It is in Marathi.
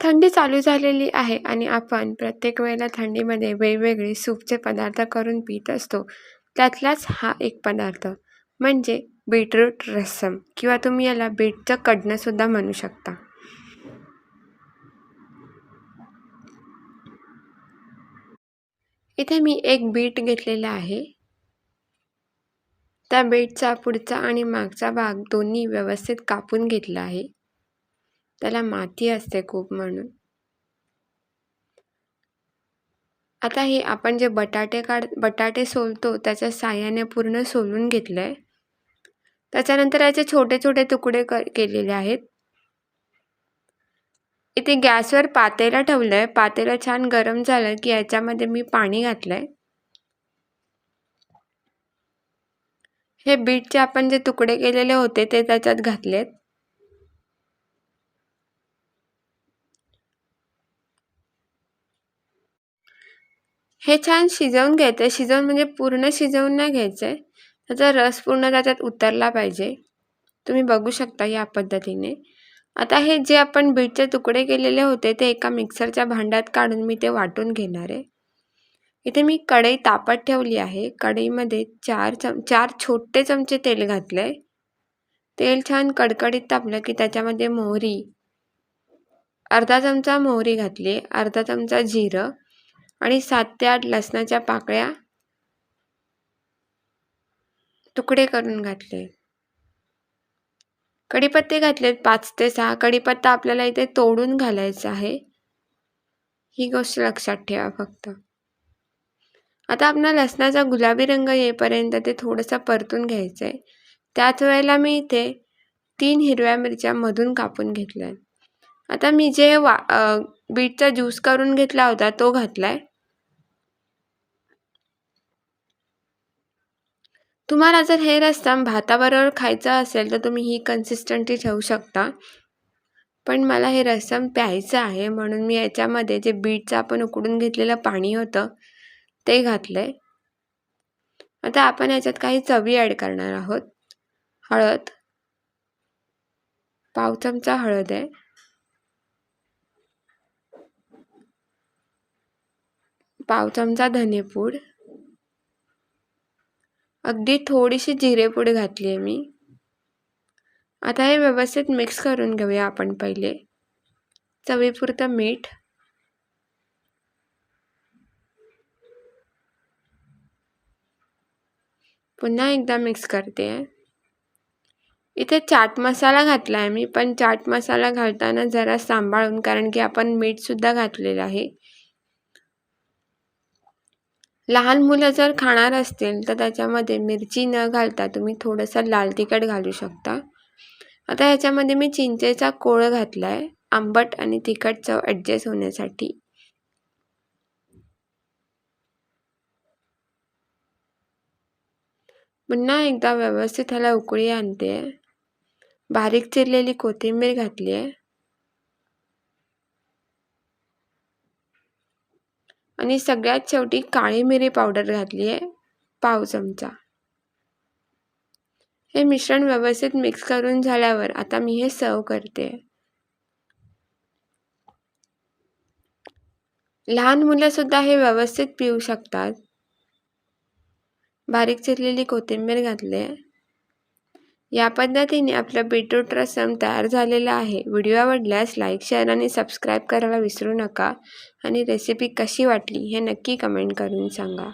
थंडी चालू झालेली आहे आणि आपण प्रत्येक वेळेला थंडीमध्ये वेगवेगळे सूपचे पदार्थ करून पीत असतो. त्यातलाच हा एक पदार्थ म्हणजे बीटरूट रस्सम किंवा तुम्ही याला बीटचं कढणं सुद्धा म्हणू शकता. इथे मी एक बीट घेतलेला आहे. त्या बीटचा पुढचा आणि मागचा भाग दोन्ही व्यवस्थित कापून घेतला आहे. त्याला माती असते खूप म्हणून. आता हे आपण जे बटाटे सोलतो त्याच्या साहाय्याने पूर्ण सोलून घेतलंय. त्याच्यानंतर याचे छोटे छोटे तुकडे केलेले आहेत. इथे गॅसवर पातेलं ठेवलंय. पातेलं छान गरम झालं की याच्यामध्ये मी पाणी घातलंय. हे बीटचे आपण जे तुकडे केलेले होते ते त्याच्यात घातलेत. हे छान शिजवून घ्यायचंय. शिजवून म्हणजे पूर्ण शिजवून नाही घ्यायचंय. त्याचा रस पूर्ण त्याच्यात उतरला पाहिजे. तुम्ही बघू शकता या पद्धतीने. आता हे जे आपण बीटचे तुकडे केलेले होते ते एका मिक्सरच्या भांड्यात काढून मी ते वाटून घेणार आहे. इथे मी कढई तापत ठेवली आहे. कढईमध्ये 4 छोटे चमचे तेल घातलंय. तेल छान कडकडीत तापलं की त्याच्यामध्ये मोहरी, अर्धा चमचा मोहरी घातली, अर्धा चमचा जिरं आणि 7 ते 8 लसणाच्या पाकळ्या तुकडे करून घातले. कढीपत्ते घातलेत 5 ते 6. कढीपत्ता आपल्याला इथे तोडून घालायचा आहे. ही गोष्ट लक्षात ठेवा फक्त. आता आपला लसणाचा गुलाबी रंग येईपर्यंत ते थोडंसं परतून घ्यायचंय. त्याच वेळेला मी इथे 3 हिरव्या मिरच्या मधून कापून घेतल्या. आता मी जे बीटचा ज्यूस करून घेतला होता तो घातलाय. तुम्हाला जर हे रस्सम भाताबरोबर खायचं असेल तर तुम्ही ही कन्सिस्टन्सी ठेवू शकता. पण मला हे रस्सम प्यायचं आहे म्हणून मी याच्यामध्ये जे बीटचं आपण उकडून घेतलेलं पाणी होतं ते घातलंय. आता आपण याच्यात काही चवी ॲड करणार आहोत. हळद, पाव चमचा हळद आहे. पाव चमचा धनेपूड, अगदी थोडीशी जिरेपूड घातली आहे मी. आता हे व्यवस्थित मिक्स करून घेऊया आपण पहिले. चवीपुरतं मीठ, पुन्हा एकदा मिक्स करते. इथे चाट मसाला घातला आहे मी, पण चाट मसाला घालताना जरा सांभाळून, कारण की आपण मीठ सुद्धा घातलेलं आहे. लहान मुलं जर खाणार असतील तर त्याच्यामध्ये मिरची न घालता तुम्ही थोडंसं लाल तिखट घालू शकता. आता ह्याच्यामध्ये मी चिंचेचा कोळ घातलाय, आंबट आणि तिखट चव ॲडजस्ट होण्यासाठी. पुन्हा एकदा व्यवस्थित ह्याला उकळी आणते. बारीक चिरलेली कोथिंबीर घातली आहे आणि सगळ्यात शेवटी काळी मिरी पावडर घातली आहे, पाव चमचा. हे मिश्रण व्यवस्थित मिक्स करून झाल्यावर आता मी हे सर्व करते. लहान मुलं सुद्धा हे व्यवस्थित पिऊ शकतात. बारीक चिरलेली कोथिंबीर घातली आहे. या पद्धतीने आपलं बीटरूट रसम तयार झालेला आहे. व्हिडिओ आवडल्यास लाईक, शेअर आणि सबस्क्राईब करायला विसरू नका आणि रेसिपी कशी वाटली हे नक्की कमेंट करून सांगा.